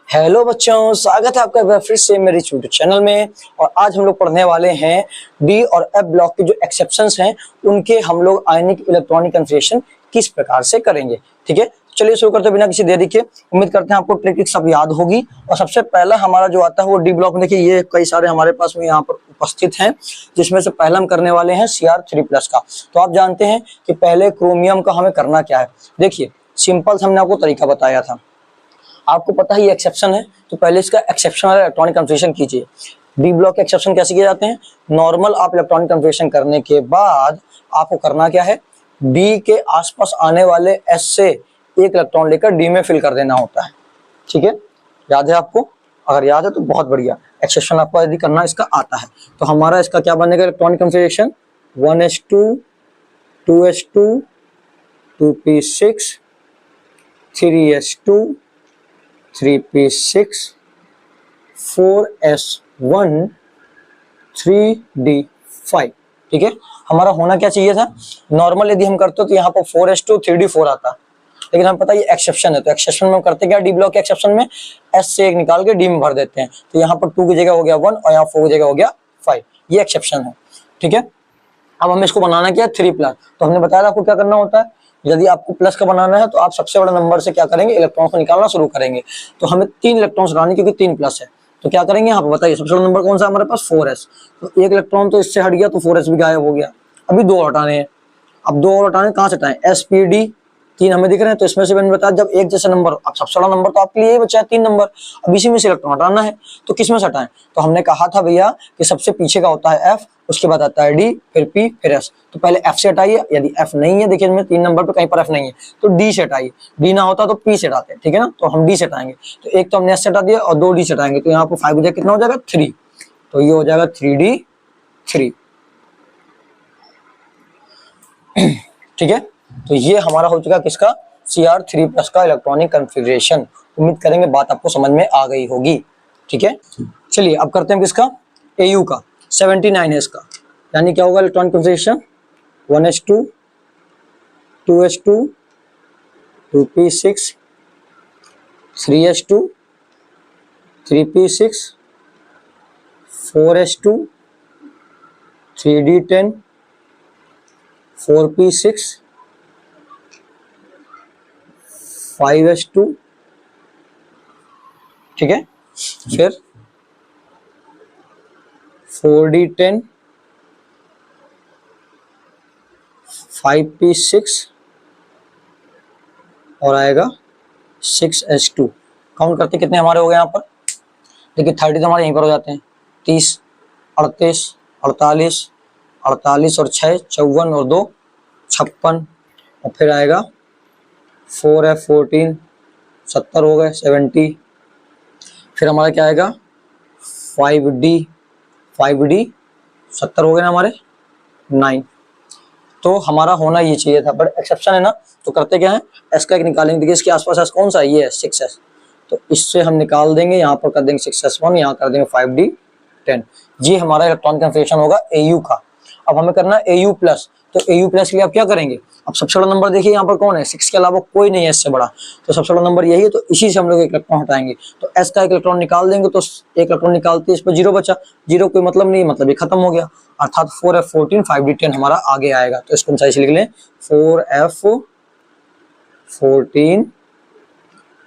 Hello बच्चों, स्वागत है आपका एक बार फिर से मेरे यूट्यूब चैनल में। और आज हम लोग पढ़ने वाले हैं डी और एफ ब्लॉक के जो एक्सेप्शंस हैं उनके हम लोग आयनिक इलेक्ट्रॉनिक कन्फिगरेशन किस प्रकार से करेंगे। ठीक है, चलिए शुरू करते बिना किसी देरी के। उम्मीद करते हैं आपको ट्रिक सब याद होगी। और सबसे पहला हमारा जो आता है वो डी ब्लॉक में। देखिए ये कई सारे हमारे पास में यहाँ पर उपस्थित हैं, जिसमें से पहला हम करने वाले हैं Cr3+ का। तो आप जानते हैं कि पहले क्रोमियम का हमें करना क्या है। देखिए सिंपल हमने आपको तरीका बताया था, आपको पता ही एक्सेप्शन है, तो पहले इसका एक्सेप्शन वाला इलेक्ट्रॉनिक कन्फिगरेशन कीजिए। डी ब्लॉक के एक्सेप्शन कैसे किए जाते हैं? नॉर्मल आप इलेक्ट्रॉनिक कन्फिगरेशन करने के बाद आपको करना क्या है, डी के आसपास आने वाले एस से एक इलेक्ट्रॉन लेकर डी में फिल कर देना होता है। ठीक है, याद है आपको? अगर याद है तो बहुत बढ़िया। एक्सेप्शन आपको यदि करना इसका आता है तो हमारा इसका क्या बनेगा electronic configuration? 1s2 2s2 2p6 3s2 3p6 4s1 3d5। ठीक है, हमारा होना क्या चाहिए था? नॉर्मल यदि हम करते तो यहाँ पर 4s2 3d4 आता, लेकिन हमें पता ये एक्सेप्शन है, तो एक्सेप्शन में हम करते क्या डी ब्लॉक के एक्सेप्शन में? एस से एक निकाल के डी में भर देते हैं। तो यहाँ पर 2 की जगह हो गया 1 और यहाँ 4 की जगह हो गया 5। ये एक्सेप्शन है। ठीक है, अब हमें इसको बनाना क्या है? 3+। तो हमने बताया आपको क्या करना होता है। यदि आपको प्लस का बनाना है तो आप सबसे बड़े नंबर से क्या करेंगे, इलेक्ट्रॉन को निकालना शुरू करेंगे। तो हमें 3 इलेक्ट्रॉन्स हटाने, क्योंकि 3+ है। तो क्या करेंगे यहाँ पर बताइए, सबसे बड़ा नंबर कौन सा हमारे पास? 4s। तो एक इलेक्ट्रॉन तो इससे हट गया तो 4s भी गायब हो गया। अभी 2 हटाने हैं। अब 2 और हटाने, कहाँ से हटाएं? SPD 3 हमें दिख रहे हैं, तो इसमें से मैंने बताया जब एक जैसे नंबर, अब सबसे बड़ा नंबर तो आपके लिए बचा है 3 नंबर। अब इसी में से इलेक्ट्रॉन हटाना है, तो किसमें से हटाएं? तो हमने कहा था भैया कि सबसे पीछे का होता है F, उसके बाद आता है D, फिर P, फिर S। तो पहले F से हटाइए। यदि F नहीं है, देखिए इसमें 3 नंबर पे कहीं पर F नहीं है तो D से हटाइए। D ना होता तो P से हटाते। ठीक है ना, तो हम D से हटाएंगे। तो एक तो हमने S से हटा दिया और 2 D से हटाएंगे, तो यहाँ पर 5 बजाय कितना हो जाएगा? 3। तो ये हो जाएगा 3D3। ठीक है, तो ये हमारा हो चुका किसका? Cr3+ का इलेक्ट्रॉनिक कन्फिगरेशन। उम्मीद करेंगे बात आपको समझ में आ गई होगी। ठीक है, चलिए अब करते हैं किसका? Au का। 79 है इसका, यानी क्या होगा electronic configuration? 1s2 2s2 2p6 3s2 3p6 4s2 3d10 4p6 5s2। ठीक है, फिर 4d10 5p6 और आएगा 6s2। काउंट करते कितने हमारे हो गए यहाँ पर? देखिए 30 तो हमारे यहीं पर हो जाते हैं। 30 38 48 48 और 6 54 और 2 56। और फिर आएगा 4f14 70 हो गए 70। फिर हमारा क्या आएगा? 5d 5d 70 हो गए ना हमारे 9। तो हमारा होना ये चाहिए था, बट एक्सेप्शन है ना, तो करते क्या है, एस का एक निकालेंगे। देखिए इसके आसपास एस कौन सा है? ये है 6s। तो इससे हम निकाल देंगे, यहाँ पर कर देंगे 6s1, यहाँ कर देंगे 5d10। ये हमारा इलेक्ट्रॉनिक कन्फिगरेशन होगा Au का। अब हमें करना है Au+। तो Au+ के लिए आप क्या करेंगे? अब सबसे बड़ा नंबर देखिए यहाँ पर कौन है? 6 के अलावा कोई नहीं है इससे बड़ा, तो सबसे बड़ा नंबर यही है। तो इसी से हम लोग एक इलेक्ट्रॉन हटाएंगे। तो एस का एक इलेक्ट्रॉन निकाल देंगे, तो एक इलेक्ट्रॉन निकालते इस पर 0 बचा। 0 कोई मतलब नहीं, मतलब ये खत्म हो गया, अर्थात 4f14 5d10 हमारा आगे आएगा। तो इसको हम सही से लिख लें 4f14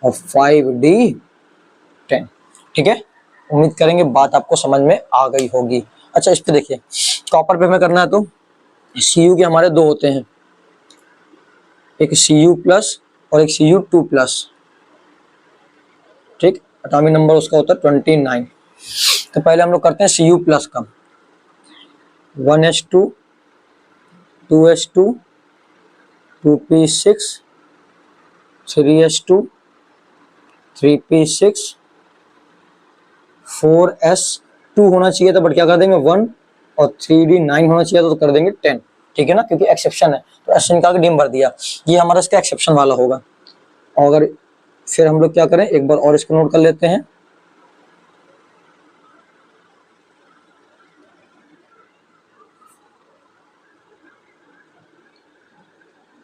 और 5d10। ठीक है, उम्मीद करेंगे बात आपको समझ में आ गई होगी। अच्छा, इस पे देखिए कॉपर पे हमें करना है, तो Cu के हमारे 2 होते हैं, एक Cu+ और एक Cu2+। ठीक, एटॉमिक नंबर उसका होता है 29। तो पहले हम लोग करते हैं Cu+ का। 1s2 2s2 2p6 3s2 3p6 4s2 होना चाहिए था, बट क्या कर देंगे 1 और 3d9 होना चाहिए था, तो कर देंगे 10। ठीक है ना, क्योंकि एक्सेप्शन है तो एस निकाल के डी में भर दिया। ये हमारा इसका एक्सेप्शन वाला होगा। और अगर फिर हम लोग क्या करें, एक बार और इसको नोट कर लेते हैं।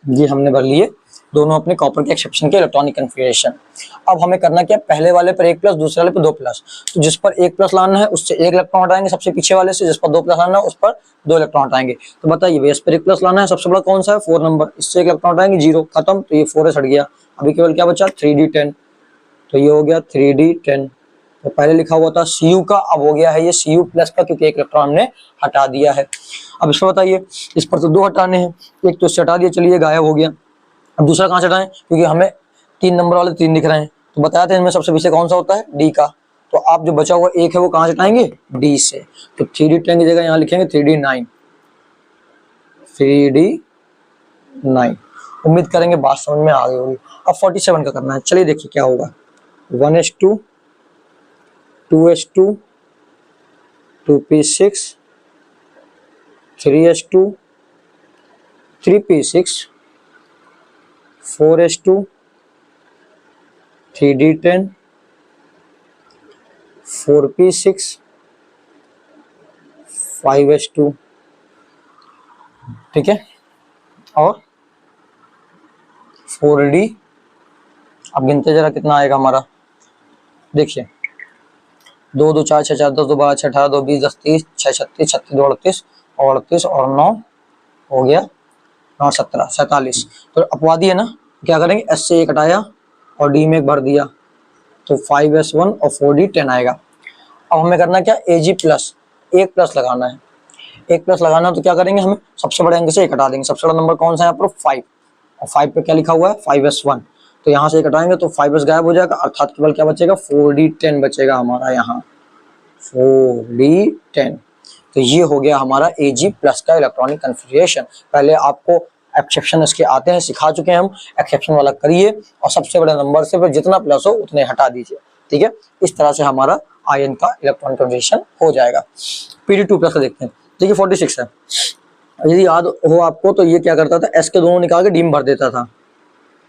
ये हमने भर लिए दोनों अपने कॉपर के एक्सेप्शन के इलेक्ट्रॉनिक कन्फिगरेशन। अब हमें करना क्या, पहले वाले पर 1 प्लस, दूसरे वाले पर 2 प्लस। तो जिस पर 1 प्लस लाना है उससे 1 इलेक्ट्रॉन हटाएंगे सबसे पीछे वाले से, जिस पर 2 प्लस लाना है उस पर 2 इलेक्ट्रॉन हटाएंगे। तो बताइए भैया, इस पर 1 प्लस लाना है, सबसे बड़ा कौन सा है 4 नंबर, इससे 1 इलेक्ट्रॉन हटाएंगे 0, खत्म। तो ये 4s हट गया, अभी केवल क्या बचा 3d10। तो ये हो गया 3d10। तो पहले लिखा हुआ था Cu का, अब हो गया है ये Cu प्लस का, क्योंकि 1 इलेक्ट्रॉन हमने हटा दिया है। अब इसको बताइए, इस पर तो 2 हटाने हैं, एक तो इससे हटा दिया, चलिए गायब हो गया। अब दूसरा कहाँ से हटाएं, क्योंकि हमें 3 नंबर वाले 3 दिख रहे हैं। तो बताया था इनमें सबसे पीछे कौन सा होता है, डी का। तो आप जो बचा हुआ 1 है वो कहाँ से हटाएंगे, डी से। तो 3d10 की जगह यहाँ लिखेंगे 3d9, 3d9। उम्मीद करेंगे बात समझ में आ गई होगी। अब 47 का करना है, चलिए देखिए क्या होगा। 1s2, 2s2, 2p6, 3s2, 3p6, 4s2, 3d10, 4p6, 5s2, ठीक है, और 4d। अब गिनते जरा कितना आएगा हमारा, देखिए 2 2 4 6 4 10 2 12 6 18 2 20 10 30 6 36 36 2 38 और 38 और 9 हो गया 9 17 47। तो अपवादी है ना, क्या करेंगे, एस से 1 हटाया और डी में 1 भर दिया, तो 5s1 और 4d10 आएगा। अब हमें करना क्या, Ag प्लस 1 प्लस लगाना है। 1 प्लस लगाना तो क्या करेंगे, हमें सबसे बड़े अंक से 1 हटा देंगे। सबसे बड़ा नंबर कौन सा है यहाँ पर 5, और 5 पे क्या लिखा हुआ है 5s1। तो यहाँ से 1 हटाएंगे तो 5s गायब हो जाएगा, अर्थात केवल क्या बचेगा 4d10 बचेगा हमारा यहाँ, 4d10। तो ये हो गया हमारा Ag प्लस का इलेक्ट्रॉनिक कन्फिगरेशन। पहले आपको एक्सेप्शन इसके आते हैं, सिखा चुके हैं हम, एक्सेप्शन वाला करिए और सबसे बड़े नंबर से फिर जितना प्लस हो उतने हटा दीजिए, ठीक है। इस तरह से हमारा आयन का इलेक्ट्रॉनिक कन्फिगरेशन हो जाएगा। pd2 प्लस का देखते हैं, देखिए 46 है। यदि याद हो आपको तो ये क्या करता था, s के दोनों निकाल के डी में भर देता था,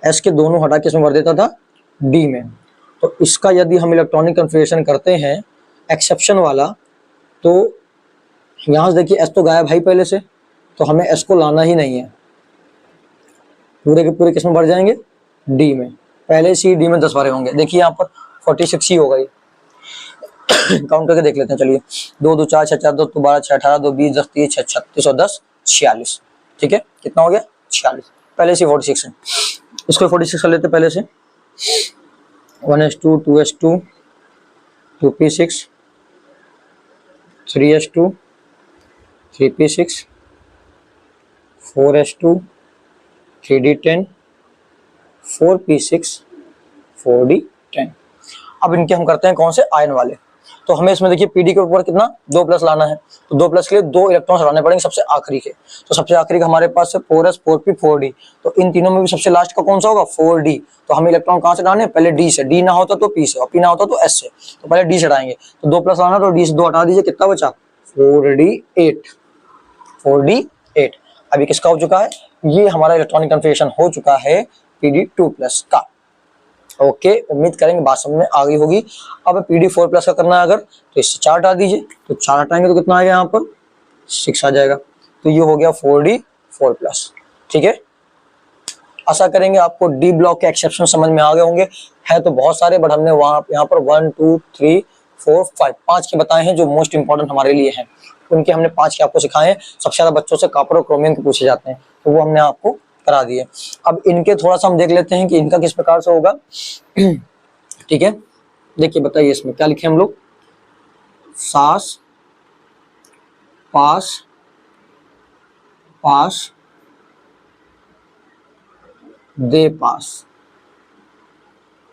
s के दोनों हटा के इसमें भर देता था डी में। तो इसका यदि हम इलेक्ट्रॉनिक कन्फिगरेशन करते हैं एक्सेप्शन वाला, तो यहाँ से देखिए s तो गायब है पहले से, तो हमें s को लाना ही नहीं है, पूरे के पूरे किसमें भर जाएंगे, डी में। पहले से ही डी में 10 भरे होंगे, देखिए यहाँ पर 46 ही हो गई। काउंट करके देख लेते हैं, चलिए 2 2 4 6 4 2 12 6 18 2 20 10 30 6 36 और 10 46, ठीक है, कितना हो गया 46, पहले से 46 है। इसको 46 कर लेते पहले से, 1s2, 2s2, 2p6, 3s2, 3p6, 4s2, 3d10, 4p6, 4d10। अब इनके हम करते हैं कौन से, आयन वाले। तो हमें इसमें देखिए पीडी के ऊपर कितना 2 प्लस लाना है, तो 2 प्लस के लिए 2 इलेक्ट्रॉन्स हटाने पड़ेंगे सबसे आखिरी के। तो सबसे आखिरी का हमारे पास है 4s, 4p, 4d। तो इन तीनों में भी सबसे लास्ट का कौन सा होगा 4d। तो हमें इलेक्ट्रॉन कहाँ से हटाने, पहले डी से, डी ना होता तो पी से और पी ना होता तो एस से। तो पहले डी से हटाएंगे, तो 2 प्लस लाना, तो डी से 2 हटा दीजिए, कितना बचा 4d8, 4d8। अभी किसका हो चुका है, ये हमारा इलेक्ट्रॉनिक कन्फिगरेशन हो चुका है pd2 प्लस का। ओके, उम्मीद करेंगे बात समझ में आ गई होगी। अब pd4 प्लस का करना है अगर, तो इससे 4 हटा दीजिए, तो 4 हटाएंगे तो कितना आ गया यहाँ पर 6 आ जाएगा। तो ये हो गया 4d4 प्लस, ठीक है। आशा करेंगे आपको डी ब्लॉक के एक्सेप्शन समझ में आ गए होंगे। है तो बहुत सारे, बट हमने वहाँ यहाँ पर 1 2 3 4 5 के बताए हैं जो मोस्ट इंपॉर्टेंट हमारे लिए हैं। उनके हमने 5 के आपको सिखाए हैं। सबसे ज्यादा बच्चों से कॉपर और क्रोमियम के पूछे जाते हैं, तो वो हमने आपको करा दिए। अब इनके थोड़ा सा हम देख लेते हैं कि इनका किस प्रकार से होगा, ठीक है। देखिए बताइए इसमें क्या लिखे हम लोग, सास, पास, पास, दे पास,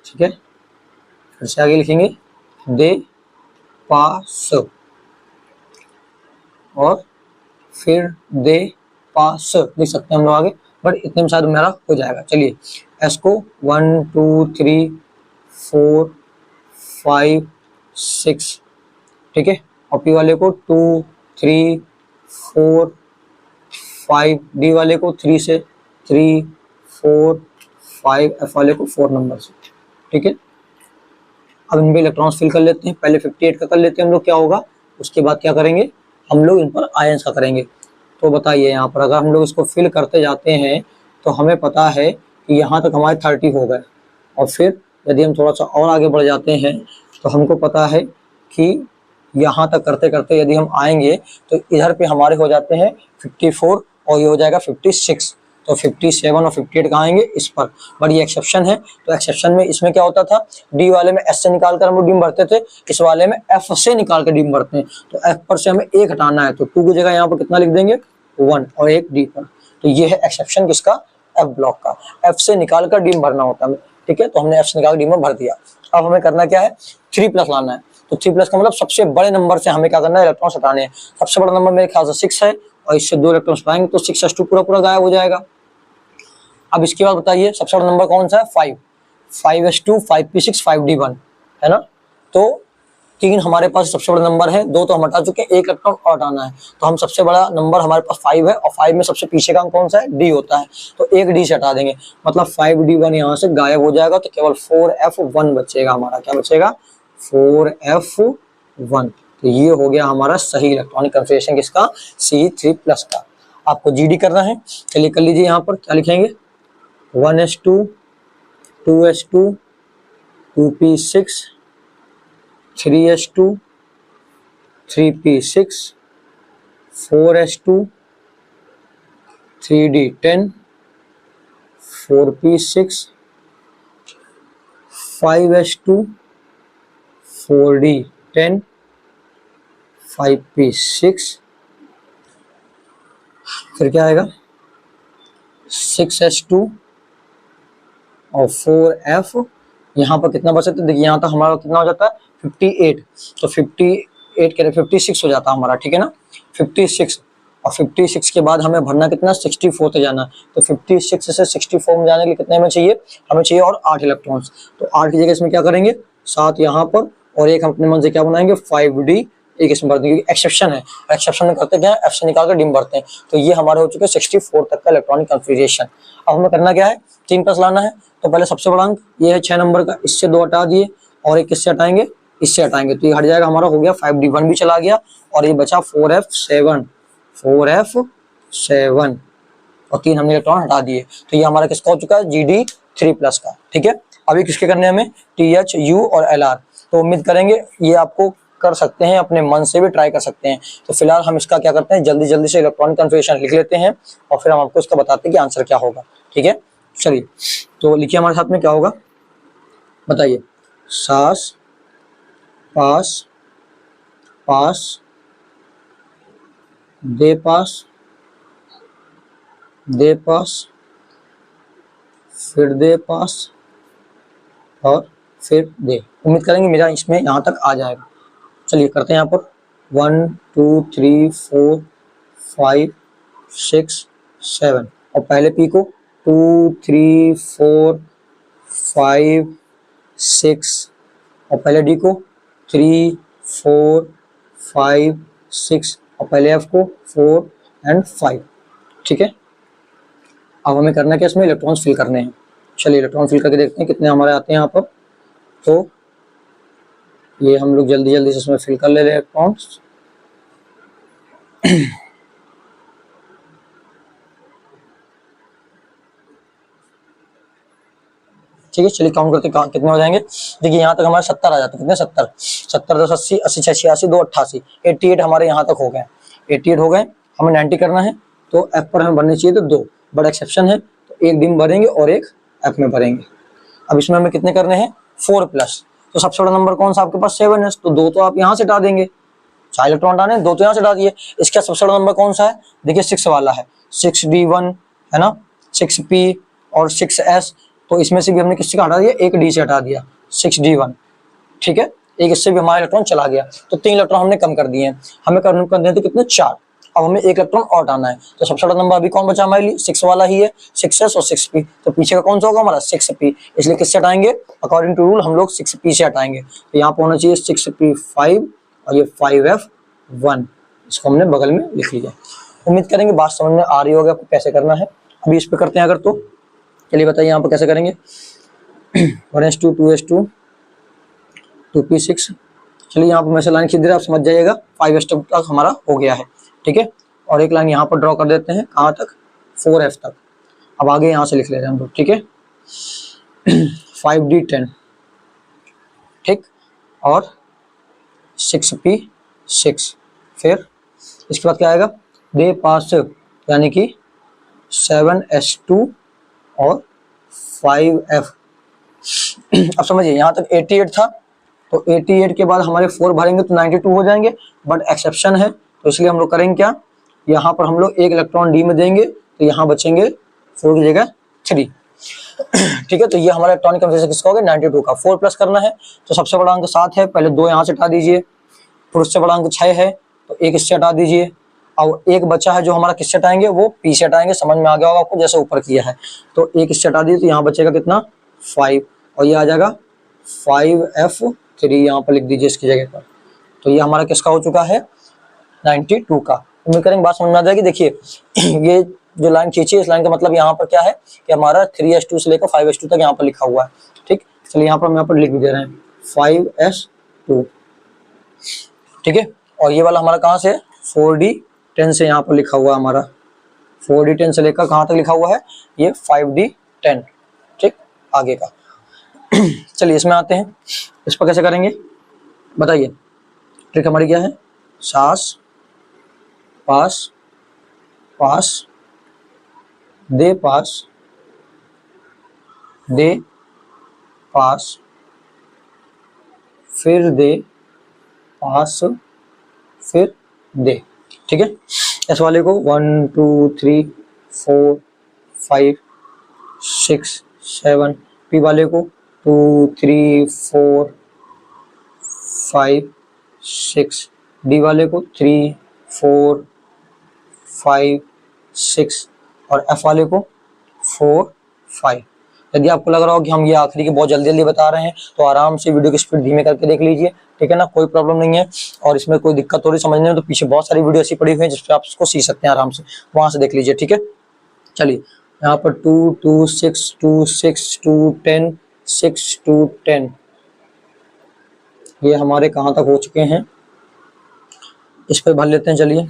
ठीक है। फिर से आगे लिखेंगे दे पास, और फिर दे पास लिख सकते हैं हम लोग आगे, बट इतने में शायद मेरा हो जाएगा। चलिए एस को 1 2 3 4 5 6, ठीक है, और पी वाले को 2 3 4 5, डी वाले को 3 से 3 4 5, एफ वाले को 4 नंबर से, ठीक है। अब इनमें इलेक्ट्रॉन्स फिल कर लेते हैं। पहले 58 का कर लेते हैं हम लोग, क्या होगा उसके बाद क्या करेंगे हम लोग इन पर आयंस का करेंगे। तो बताइए यहाँ पर अगर हम लोग इसको फिल करते जाते हैं तो हमें पता है कि यहाँ तक हमारे 30 हो गए। और फिर यदि हम थोड़ा सा और आगे बढ़ जाते हैं तो हमको पता है कि यहाँ तक करते करते यदि हम आएंगे तो इधर पे हमारे हो जाते हैं 54 और ये हो जाएगा 56। तो 57 और 58 कहाँ आएंगे, इस पर। बट ये एक्सेप्शन है, तो एक्सेप्शन में इसमें क्या होता था, डी वाले में एस से निकाल कर हम लोग डी में भरते थे, इस वाले में एफ से निकाल कर डी में भरते हैं। तो एफ पर से हमें एक हटाना है, तो 2 की जगह यहाँ पर कितना लिख देंगे 1 और एक डी पर। तो ये है एक्सेप्शन किसका, एफ ब्लॉक का। एफ से निकाल कर डी में भरना होता है, ठीक है। तो हमने एफ से निकाल डी में भर दिया। अब हमें करना क्या है, 3+ लाना है। तो 3+ का मतलब सबसे बड़े नंबर से हमें क्या करना है, इलेक्ट्रॉन हटाने हैं। सबसे बड़ा नंबर मेरे ख्याल से 6 है और इससे 2 इलेक्ट्रॉन हटाएंगे तो 6s2 पूरा पूरा गायब हो जाएगा। अब इसके बाद बताइए सबसे बड़ा नंबर कौन सा है, 5। 5s2 5p6 5d1 है ना। तो 3 हमारे पास सबसे बड़ा नंबर है, 2 तो हम हटा चुके हैं, 1 इलेक्ट्रॉन और हटाना है। तो हम सबसे बड़ा नंबर हमारे पास 5 है और 5 में सबसे पीछे का कौन सा है, डी होता है। तो एक डी से हटा देंगे, मतलब 5d1 यहाँ से गायब हो जाएगा। तो केवल 4f1 बचेगा हमारा। क्या बचेगा, 4f1। तो ये हो गया हमारा सही इलेक्ट्रॉनिक कन्फिगरेशन किसका, C3+ का। आपको जीडी करना है, चलिए कर लीजिए। यहाँ पर क्या लिखेंगे, 1s2 2s2 2p6 3s2 3p6 4s2 3d10 4p6 5s2 4d10 5p6 फिर क्या आएगा 6s2 और 4f। यहाँ पर कितना बचा, तो देखिए यहाँ तक हमारा कितना हो जाता है 58। तो 58 के 56 हो जाता है हमारा, ठीक है ना। 56 और 56 के बाद हमें भरना कितना, 64 तक जाना। तो 56 से 64 में जाने के लिए कितने हमें चाहिए, हमें चाहिए और 8 इलेक्ट्रॉन्स। तो 8 की जगह इसमें क्या करेंगे, 7 यहाँ पर और एक हम अपने मन से क्या बनाएंगे 5d, एक इसमें भर देंगे। एक्सेप्शन है, एक्सेप्शन में करते क्या है, एफ से निकाल कर डी में भरते हैं। तो ये हमारे हो चुके 64 तक का इलेक्ट्रॉनिक कन्फिगरेशन। अब हमें करना क्या है, 3+ लाना है। तो पहले सबसे बड़ा अंक ये है 6 नंबर का, इससे 2 हटा दिए और एक किससे हटाएंगे, इससे हटाएंगे। तो ये हट जाएगा हमारा, हो गया 5d1 भी चला गया और ये बचा 4f7 और 3 हमने इलेक्ट्रॉन हटा दिए। तो ये हमारा किसका हो चुका है, GD3+ का, ठीक है। अभी किसके करने हमें, TH, U और LR। तो उम्मीद करेंगे ये आपको कर सकते हैं, अपने मन से भी ट्राई कर सकते हैं। तो फिलहाल हम इसका क्या करते हैं, जल्दी जल्दी से इलेक्ट्रॉनिक कन्फिगरेशन लिख लेते हैं और फिर हम आपको इसका बताते हैं कि आंसर क्या होगा, ठीक है। चलिए तो लिखिए हमारे साथ में क्या होगा, बताइए। सास पास पास दे पास दे पास फिर दे पास और फिर दे। उम्मीद करेंगे मेरा इसमें यहाँ तक आ जाएगा। चलिए करते हैं यहाँ पर 1 2 3 4 5 6 7 और पहले पी को 2 3 4 5 6 और पहले डी को 3 4 5 6 और पहले एफ को 4 और 5, ठीक है। अब हमें करना क्या, इसमें इलेक्ट्रॉन्स फिल करने हैं। चलिए इलेक्ट्रॉन फिल करके देखते हैं कितने हमारे आते हैं यहाँ पर। तो ये हम लोग जल्दी जल्दी से इसमें फिल कर ले रहे इलेक्ट्रॉन्स। ठीक है, चलिए काउंट करते कितने हो जाएंगे। देखिए यहाँ तक हमारे 70 आ जाते हैं, कितने 70 70 10 80 80 86 2 88 88 हमारे यहाँ तक हो गए। 88 हो गए, हमें 90 करना है। तो एफ पर हमें भरने चाहिए तो 2, बड़ा एक्सेप्शन है तो एक डी में भरेंगे और एक एफ में भरेंगे। अब इसमें हमें कितने करने हैं 4+। तो सबसे बड़ा नंबर कौन सा आपके पास 7 है, तो 2 तो आप यहाँ से हटा देंगे, 4 इलेक्ट्रॉन हटाने 2 तो यहाँ से हटा दिए। इसका सबसे बड़ा नंबर कौन सा है, देखिए 6 वाला है, 6d1 है ना, 6p और 6s। तो इसमें से भी हमने किससे हटा दिया, एक डी से हटा दिया 6d1, ठीक है। एक इससे भी हमारा इलेक्ट्रॉन चला गया, तो 3 इलेक्ट्रॉन हमने कम कर दिए हैं। हमें कर दिए थे कितने 4। अब हमें एक इलेक्ट्रॉन और हटाना है। तो सबसे बड़ा नंबर अभी कौन बचा हमारे लिए, 6 वाला ही है, 6s और 6p। तो पीछे का कौन सा होगा हमारा 6p, इसलिए किससे हटाएंगे, अकॉर्डिंग टू रूल हम लोग 6p से हटाएंगे। तो यहाँ पर होना चाहिए 6p5 और ये 5f1, इसको हमने बगल में लिख लिया। उम्मीद करेंगे बात समझ में आ रही होगी आपको कैसे करना है। अभी इस पे करते हैं अगर, तो चलिए बताइए यहाँ पर कैसे करेंगे। 1s2 2s2 2p6, चलिए यहाँ पर मैं से लाइन खींच दे रहा, आप समझ जाइएगा 5s तक हमारा हो गया है, ठीक है। और एक लाइन यहाँ पर ड्रॉ कर देते हैं, कहाँ तक 4f तक। अब आगे यहाँ से लिख लेते हैं हम लोग, ठीक है। 5D10, ठीक, और 6P6। फिर इसके बाद क्या आएगा, दे पास यानी कि 7S2 और 5F। अब समझिए यहाँ तक 88 था, तो 88 के बाद हमारे 4 भरेंगे तो 92 हो जाएंगे, बट एक्सेप्शन है तो इसलिए हम लोग करेंगे क्या, यहाँ पर हम लोग एक इलेक्ट्रॉन डी में देंगे तो यहाँ बचेंगे 4 की जगह 3। ठीक है, तो ये हमारा इलेक्ट्रॉनिक कन्फिगरेशन किसका हो गया, 92 का। 4 प्लस करना है तो सबसे बड़ा अंक 7 है, पहले 2 यहाँ से हटा दीजिए, फिर उससे बड़ा अंक 6 है तो 1 इससे हटा दीजिए, और 1 बचा है जो हमारा किससे हटाएंगे, वो पी से हटाएंगे। समझ में आ गया होगा आपको, जैसे ऊपर किया है। तो 1 इससे हटा दीजिए तो यहाँ बचेगा कितना, 5, और ये आ जाएगा 5F3, यहाँ पर लिख दीजिए इसकी जगह पर। तो ये हमारा किसका हो चुका है, 92 का। उम्मीद करेंगे बात समझ में आ जाएगी। देखिए ये जो लाइन खींची, इस लाइन का मतलब यहाँ पर क्या है कि हमारा 3S2 से लेकर 5S2 तक यहाँ पर लिखा हुआ है, ठीक। चलिए यहाँ पर हम यहाँ पर लिख भी दे रहे हैं 5S2, ठीक है। और ये वाला हमारा कहाँ से, 4D10 से यहाँ पर लिखा हुआ है हमारा, 4D10 से लेकर कहाँ तक लिखा हुआ है, ये 5D10, ठीक, आगे का। चलिए इसमें आते हैं, इस पर कैसे करेंगे बताइए। ट्रिक हमारी क्या है, सास पास पास दे पास दे पास फिर दे पास फिर दे, ठीक है। इस वाले को 1 2 3 4 5 6 7, पी वाले को 2 3 4 5 6, डी वाले को 3 4 5 6, और एफ वाले को 4 5। यदि आपको लग रहा हो कि हम ये आखिरी के बहुत जल्दी जल्दी बता रहे हैं तो आराम से वीडियो की स्पीड धीमे करके देख लीजिए, ठीक है ना, कोई प्रॉब्लम नहीं है। और इसमें कोई दिक्कत हो रही समझने में तो पीछे बहुत सारी वीडियो ऐसी पड़ी हुई है जिस पर आप इसको सीख सकते हैं आराम से, वहां से देख लीजिए, ठीक है। चलिए यहाँ पर 2 2 6 2 6 2 10 6 2 10, ये हमारे कहाँ तक हो चुके हैं, इस पर भर लेते हैं। चलिए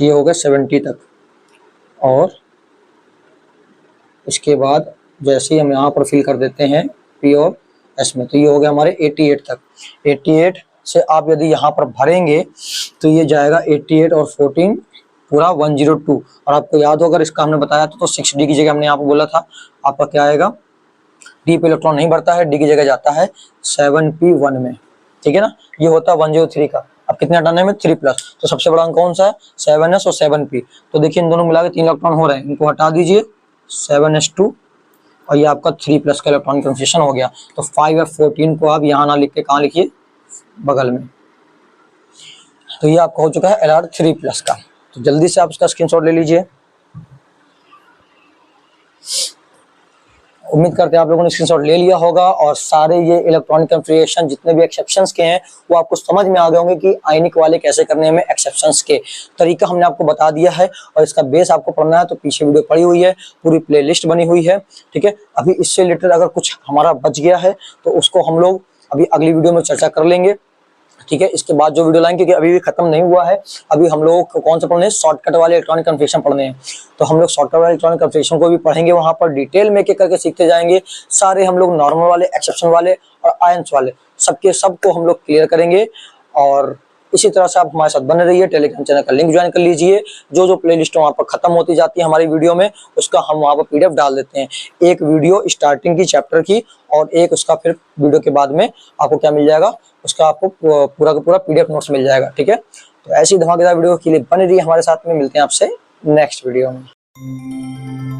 ये हो गया 70 तक, और इसके बाद जैसे ही हम यहाँ पर फिल कर देते हैं पी और एस में, तो ये हो गया हमारे 88 तक। 88 से आप यदि यहाँ पर भरेंगे तो ये जाएगा 88 और 14 पूरा 102। और आपको याद हो, अगर इसका हमने बताया तो 6D की जगह हमने यहाँ पर बोला था आपका क्या आएगा, डी पे इलेक्ट्रॉन नहीं बढ़ता है, डी की जगह जाता है 7p1 में, ठीक है ना। ये होता है 103 का। अब कितने हटाने में, 3 प्लस, तो सबसे बड़ा अंक कौन सा है, 7s और 7p। तो देखिए इन दोनों मिला के 3 इलेक्ट्रॉन हो रहे हैं, इनको हटा दीजिए 7s2, और ये आपका 3 प्लस का इलेक्ट्रॉन कन्फिगरेशन हो गया। तो 5f14 को आप यहाँ ना लिख के कहाँ लिखिए, बगल में। तो ये आपका हो चुका है Lr3 प्लस का। तो जल्दी से आप इसका स्क्रीनशॉट ले लीजिए। उम्मीद करते हैं आप लोगों ने स्क्रीनशॉट ले लिया होगा, और सारे ये इलेक्ट्रॉनिक कन्फिगरेशन जितने भी एक्सेप्शंस के हैं वो आपको समझ में आ गए होंगे कि आयनिक वाले कैसे करने हैं। एक्सेप्शंस के तरीका हमने आपको बता दिया है, और इसका बेस आपको पढ़ना है तो पीछे वीडियो पड़ी हुई है, पूरी प्लेलिस्ट बनी हुई है, ठीक है। अभी इससे रिलेटेड अगर कुछ हमारा बच गया है तो उसको हम लोग अभी अगली वीडियो में चर्चा कर लेंगे, ठीक है। इसके बाद जो वीडियो लाएंगे, क्योंकि अभी भी खत्म नहीं हुआ है, अभी हम लोग कौन सा पढ़ने हैं, शॉर्टकट वाले इलेक्ट्रॉनिक कन्फिगरेशन पढ़ने हैं। तो हम लोग शॉर्टकट वाले इलेक्ट्रॉनिक कन्फिगरेशन को भी पढ़ेंगे, वहां पर डिटेल में एक एक करके सीखते जाएंगे। सारे हम लोग नॉर्मल वाले, एक्सेप्शन वाले और आयंस वाले सबके सबको हम लोग क्लियर करेंगे। और इसी तरह से आप हमारे साथ बने रहिए। टेलीग्राम चैनल का लिंक ज्वाइन कर लीजिए। जो जो प्लेलिस्ट वहाँ पर खत्म होती जाती है हमारी वीडियो में, उसका हम वहाँ पर PDF डाल देते हैं। एक वीडियो स्टार्टिंग की चैप्टर की, और एक उसका फिर वीडियो के बाद में आपको क्या मिल जाएगा, उसका आपको पूरा का पूरा PDF नोट्स मिल जाएगा, ठीक है। तो ऐसी धमाकेदार वीडियो के लिए बने रहिए हमारे साथ में। मिलते हैं आपसे नेक्स्ट वीडियो में।